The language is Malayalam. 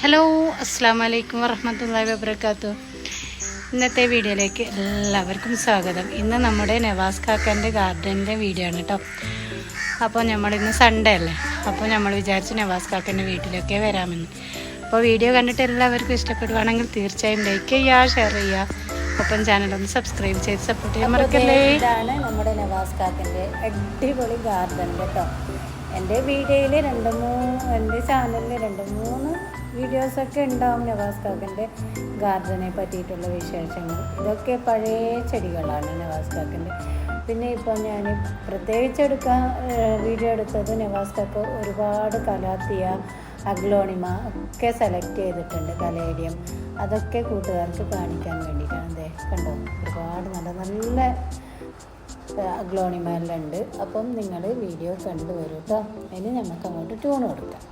ഹലോ, അസ്സാം വലൈക്കും വറഹ്മത്തുള്ളാഹി വബറകാതുഹു. ഇന്നത്തെ വീഡിയോയിലേക്ക് എല്ലാവർക്കും സ്വാഗതം. ഇന്ന് നമ്മുടെ നവാസ് കാക്കൻ്റെ ഗാർഡൻ്റെ വീഡിയോ ആണ് കേട്ടോ. അപ്പോൾ നമ്മളിന്ന് സൺഡേ അല്ലേ, അപ്പോൾ നമ്മൾ വിചാരിച്ചു നവാസ് കാക്കൻ്റെ വീട്ടിലൊക്കെ വരാമെന്ന്. അപ്പോൾ വീഡിയോ കണ്ടിട്ട് എല്ലാവർക്കും ഇഷ്ടപ്പെടുവാണെങ്കിൽ തീർച്ചയായും ലൈക്ക് ചെയ്യുക, ഷെയർ ചെയ്യുക, ഒപ്പം ചാനലൊന്ന് സബ്സ്ക്രൈബ് ചെയ്ത് സപ്പോർട്ട് ചെയ്യാൻ മറക്കല്ലേ. ഇതാണ് നമ്മുടെ നവാസ് കാക്കൻ്റെ അടിപൊളി ഗാർഡൻ കേട്ടോ. എൻ്റെ വീഡിയോയിൽ എൻ്റെ ചാനലിൽ 2-3 വീഡിയോസൊക്കെ ഉണ്ടാവും നവാസ് കാക്കൻ്റെ ഗാർഡനെ പറ്റിയിട്ടുള്ള വിശേഷങ്ങൾ. ഇതൊക്കെ പഴയ ചെടികളാണ് നവാസ് കാക്കൻ്റെ. പിന്നെ ഇപ്പോൾ ഞാൻ പ്രത്യേകിച്ച് വീഡിയോ എടുത്തത് നവാസ് കാക്ക ഒരുപാട് കലാത്തിയ, അഗ്ലോണിമ ഒക്കെ സെലക്ട് ചെയ്തിട്ടുണ്ട്, കലേഡിയം. അതൊക്കെ കൂട്ടുകാർക്ക് കാണിക്കാൻ വേണ്ടിയിട്ടാണ്. അതെ കണ്ടോ, ഒരുപാട് നല്ല അഗ്ലോണിമ എല്ലാം ഉണ്ട്. അപ്പം നിങ്ങൾ വീഡിയോ കണ്ടുവരും കേട്ടോ. ഇനി നമുക്ക് അങ്ങോട്ട് ട്യൂൺ കൊടുക്കാം.